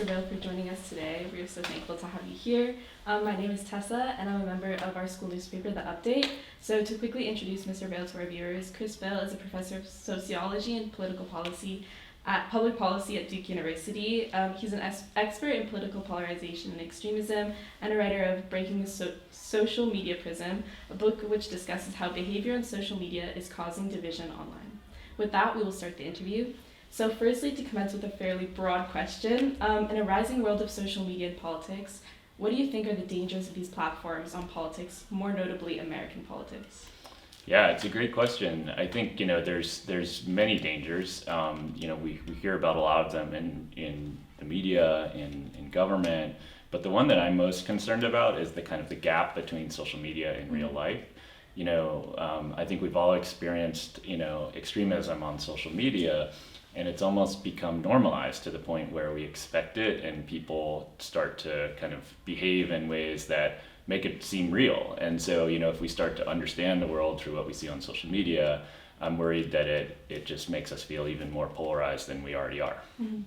Vale, for joining us today. We are so thankful to have you here. My name is Tessa, and I'm a member of our school newspaper, The Update. So to quickly introduce Mr. Vale to our viewers, Chris Vale is a professor of sociology and political policy at public policy at Duke University. He's an expert in political polarization and extremism, and a writer of Breaking the Social Media Prism, a book which discusses how behavior on social media is causing division online. With that, we will start the interview. So firstly, to commence with a fairly broad question, in a rising world of social media and politics, what do you think are the dangers of these platforms on politics, more notably American politics? Yeah, it's a great question. I think, there's many dangers. We hear about a lot of them in the media, in government, but the one that I'm most concerned about is the gap between social media and real life. I think we've all experienced, extremism on social media, and it's almost become normalized to the point where we expect it and people start to kind of behave in ways that make it seem real. And so, if we start to understand the world through what we see on social media, I'm worried that it just makes us feel even more polarized than we already are. Mm-hmm.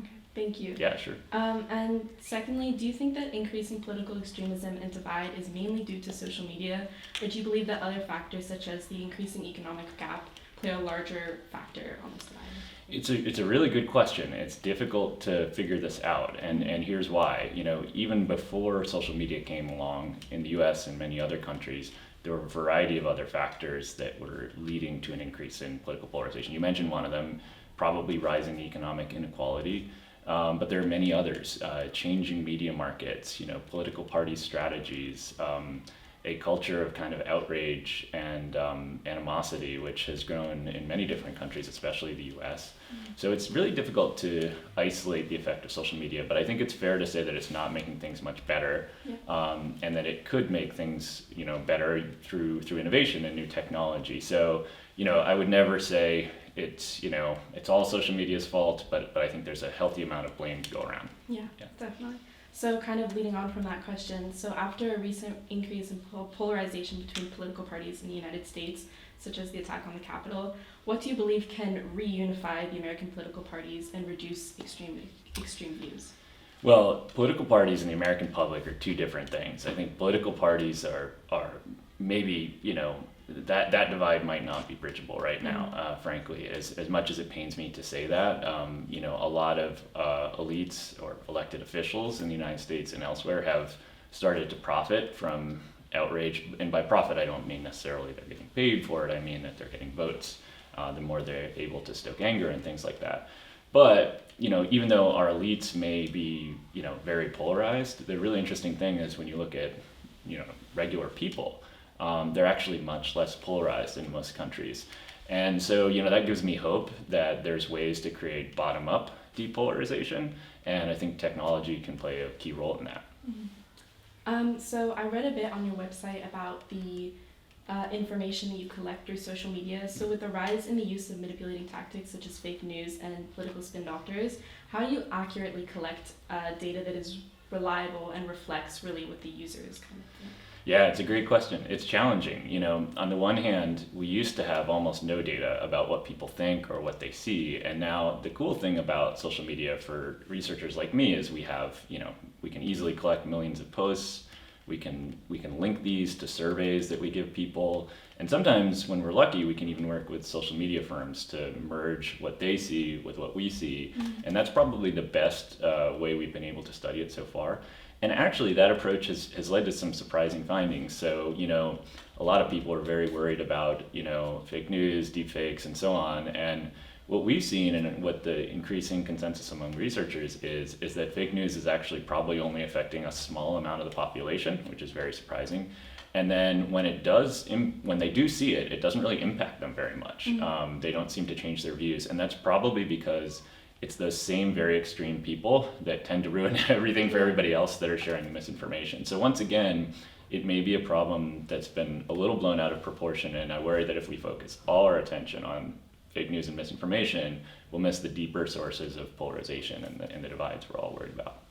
Okay, thank you. Yeah, sure. And secondly, do you think that increasing political extremism and divide is mainly due to social media, or do you believe that other factors such as the increasing economic gap play a larger factor on this divide? It's a really good question. It's difficult to figure this out, and here's why. Even before social media came along in the US and many other countries, there were a variety of other factors that were leading to an increase in political polarization. You mentioned one of them, probably rising economic inequality, but there are many others. Changing media markets, political party strategies, a culture of kind of outrage and animosity, which has grown in many different countries, especially the US. Mm-hmm. So it's really difficult to isolate the effect of social media, but I think it's fair to say that it's not making things much better, and that it could make things, better through innovation and new technology. So, I would never say it's all social media's fault, but I think there's a healthy amount of blame to go around. Yeah. Definitely. So kind of leading on from that question, so after a recent increase in polarization between political parties in the United States, such as the attack on the Capitol, what do you believe can reunify the American political parties and reduce extreme views? Well, political parties and the American public are two different things. I think political parties are maybe, that divide might not be bridgeable right now, frankly, as much as it pains me to say that. A lot of elites or elected officials in the United States and elsewhere have started to profit from outrage. And by profit, I don't mean necessarily they're getting paid for it. I mean that they're getting votes, the more they're able to stoke anger and things like that. But, even though our elites may be, very polarized, the really interesting thing is when you look at, regular people, they're actually much less polarized in most countries. And so, that gives me hope that there's ways to create bottom-up depolarization, and I think technology can play a key role in that. Mm-hmm. So I read a bit on your website about the information that you collect through social media. So with the rise in the use of manipulating tactics such as fake news and political spin doctors, how do you accurately collect data that is reliable and reflects really what the user is kind of think? Yeah, it's a great question. It's challenging. On the one hand, we used to have almost no data about what people think or what they see. And now the cool thing about social media for researchers like me is we have, we can easily collect millions of posts. We can link these to surveys that we give people. And sometimes when we're lucky, we can even work with social media firms to merge what they see with what we see. Mm-hmm. And that's probably the best way we've been able to study it so far. And actually, that approach has led to some surprising findings. So, a lot of people are very worried about, fake news, deepfakes, and so on. And what we've seen and what the increasing consensus among researchers is that fake news is actually probably only affecting a small amount of the population, which is very surprising. And then when they do see it, it doesn't really impact them very much. Mm-hmm. They don't seem to change their views. And that's probably because it's those same very extreme people that tend to ruin everything for everybody else that are sharing the misinformation. So once again, it may be a problem that's been a little blown out of proportion, and I worry that if we focus all our attention on fake news and misinformation, we'll miss the deeper sources of polarization and the divides we're all worried about.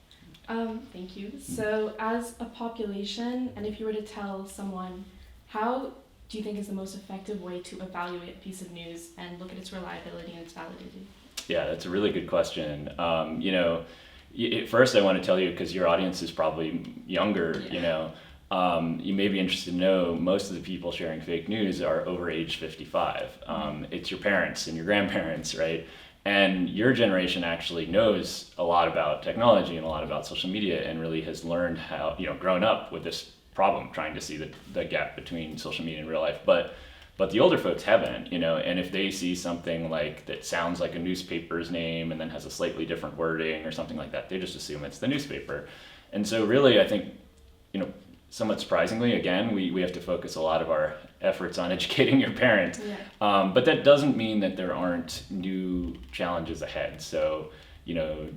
Thank you. So as a population, and if you were to tell someone, how do you think is the most effective way to evaluate a piece of news and look at its reliability and its validity? Yeah, that's a really good question. At first, I want to tell you, because your audience is probably younger, you may be interested to know most of the people sharing fake news are over age 55. It's your parents and your grandparents, right? And your generation actually knows a lot about technology and a lot about social media and really has learned how, grown up with this problem, trying to see the gap between social media and real life. But the older folks haven't, and if they see something like that sounds like a newspaper's name and then has a slightly different wording or something like that, they just assume it's the newspaper. And so really, I think, somewhat surprisingly, again, we have to focus a lot of our efforts on educating your parents. But that doesn't mean that there aren't new challenges ahead. So,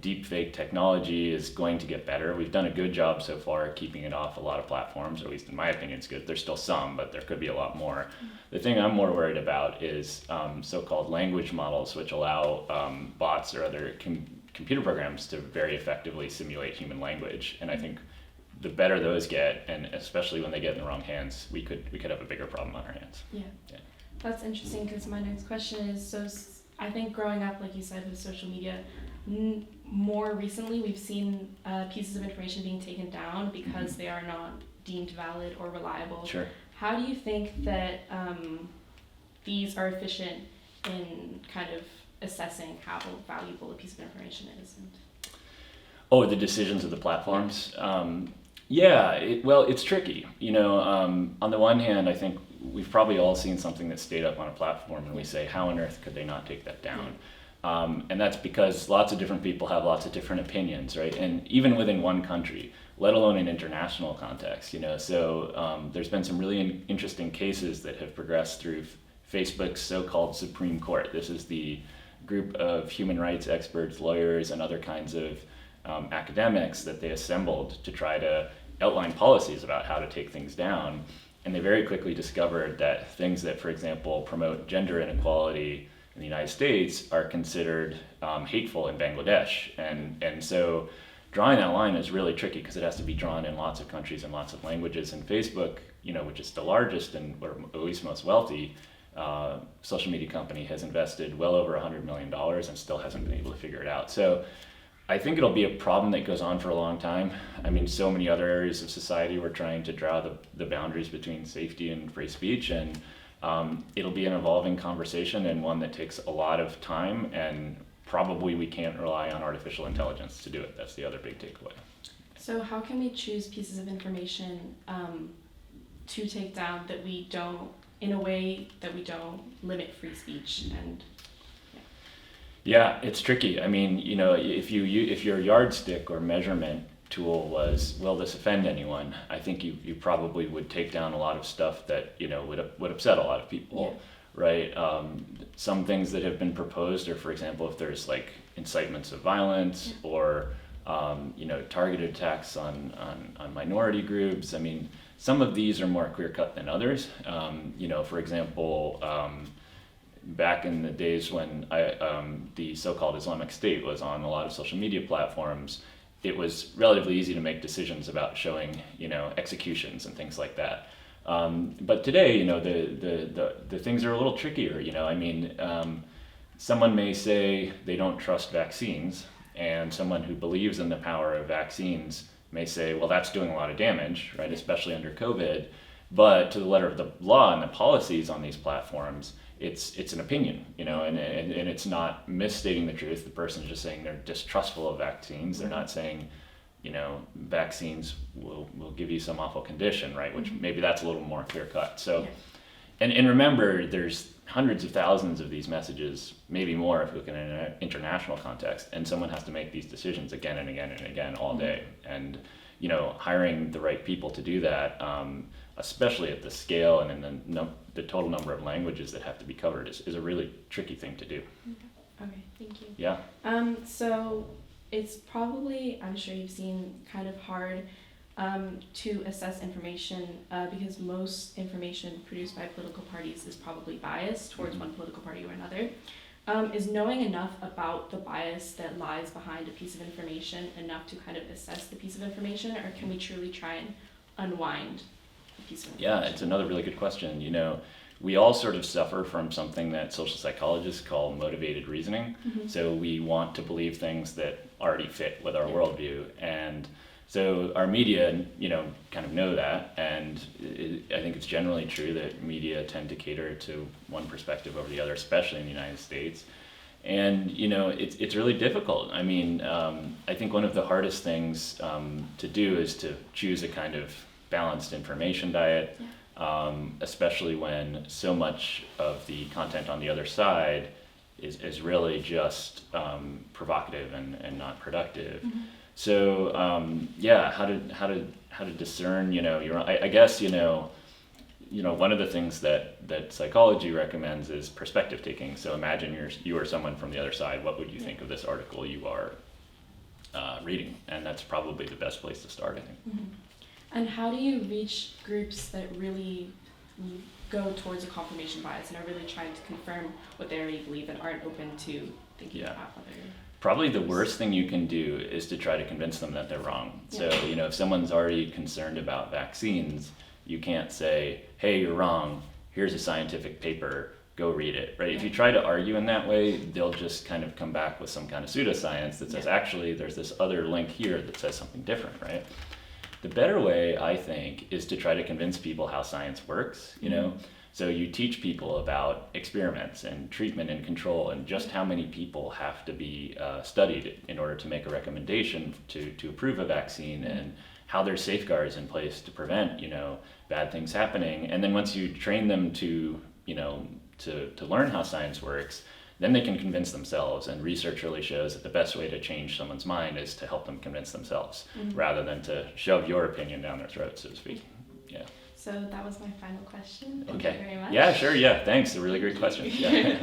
deep fake technology is going to get better. We've done a good job so far keeping it off a lot of platforms, or at least in my opinion, it's good. There's still some, but there could be a lot more. The thing I'm more worried about is so-called language models, which allow bots or other computer programs to very effectively simulate human language. And I think the better those get, and especially when they get in the wrong hands, we could have a bigger problem on our hands. Yeah. That's interesting, because my next question is, so I think growing up, like you said, with social media, more recently we've seen pieces of information being taken down because they are not deemed valid or reliable. Sure. How do you think that these are efficient in kind of assessing how valuable a piece of information is? The decisions of the platforms. It's tricky. On the one hand, I think we've probably all seen something that stayed up on a platform and we say, how on earth could they not take that down? And that's because lots of different people have lots of different opinions, right? And even within one country, let alone in international context, So there's been some really interesting cases that have progressed through Facebook's so-called Supreme Court. This is the group of human rights experts, lawyers, and other kinds of academics that they assembled to try to outline policies about how to take things down. And they very quickly discovered that things that, for example, promote gender inequality in the United States are considered hateful in Bangladesh. And so drawing that line is really tricky because it has to be drawn in lots of countries and lots of languages. And Facebook, which is the largest and or at least most wealthy social media company, has invested well over $100 million and still hasn't been able to figure it out. So I think it'll be a problem that goes on for a long time. I mean, so many other areas of society we're trying to draw the boundaries between safety and free speech, and it'll be an evolving conversation and one that takes a lot of time, and probably we can't rely on artificial intelligence to do it. That's the other big takeaway. So how can we choose pieces of information to take down that we don't, in a way that we don't limit free speech? And yeah, it's tricky. I mean, if your yardstick or measurement tool was, will this offend anyone? I think you probably would take down a lot of stuff that would upset a lot of people, right? Some things that have been proposed are, for example, if there's like incitements of violence or targeted attacks on minority groups. I mean, some of these are more clear-cut than others. For example, back in the days when the so-called Islamic State was on a lot of social media platforms, it was relatively easy to make decisions about showing, executions and things like that. But today, the things are a little trickier. Someone may say they don't trust vaccines, and someone who believes in the power of vaccines may say, well, that's doing a lot of damage, right? Especially under COVID. But to the letter of the law and the policies on these platforms, it's an opinion, and it's not misstating the truth. The person's just saying they're distrustful of vaccines. They're not saying, vaccines will give you some awful condition, right? Which maybe that's a little more clear cut. So, and remember, there's hundreds of thousands of these messages, maybe more if we look in an international context, and someone has to make these decisions again and again and again all day. And, hiring the right people to do that, especially at the scale and in the total number of languages that have to be covered is a really tricky thing to do. Okay, thank you. Yeah. So it's probably, I'm sure you've seen, kind of hard to assess information because most information produced by political parties is probably biased towards one political party or another. Is knowing enough about the bias that lies behind a piece of information enough to kind of assess the piece of information, or can we truly try and unwind a piece of information? Yeah, it's another really good question. we all sort of suffer from something that social psychologists call motivated reasoning. So we want to believe things that already fit with our worldview. And so our media, kind of know that. And I think it's generally true that media tend to cater to one perspective over the other, especially in the United States. And, it's really difficult. I mean, I think one of the hardest things to do is to choose a kind of balanced information diet. Especially when so much of the content on the other side is really just provocative and not productive. So how to discern, I guess, one of the things that psychology recommends is perspective taking. So imagine you are someone from the other side. What would you think of this article you are reading? And that's probably the best place to start, I think. And how do you reach groups that really go towards a confirmation bias and are really trying to confirm what they already believe and aren't open to thinking about other? Probably the worst thing you can do is to try to convince them that they're wrong. So, if someone's already concerned about vaccines, you can't say, hey, you're wrong, here's a scientific paper, go read it, right? If you try to argue in that way, they'll just kind of come back with some kind of pseudoscience that says, actually, there's this other link here that says something different, right? The better way, I think, is to try to convince people how science works, So you teach people about experiments and treatment and control and just how many people have to be studied in order to make a recommendation to approve a vaccine and how there's safeguards in place to prevent, bad things happening. And then once you train them to learn how science works, then they can convince themselves, and research really shows that the best way to change someone's mind is to help them convince themselves, rather than to shove your opinion down their throat, so to speak. Yeah. So that was my final question. Thank Okay. you very much. Yeah, sure. Yeah, thanks. A really great question. Yeah.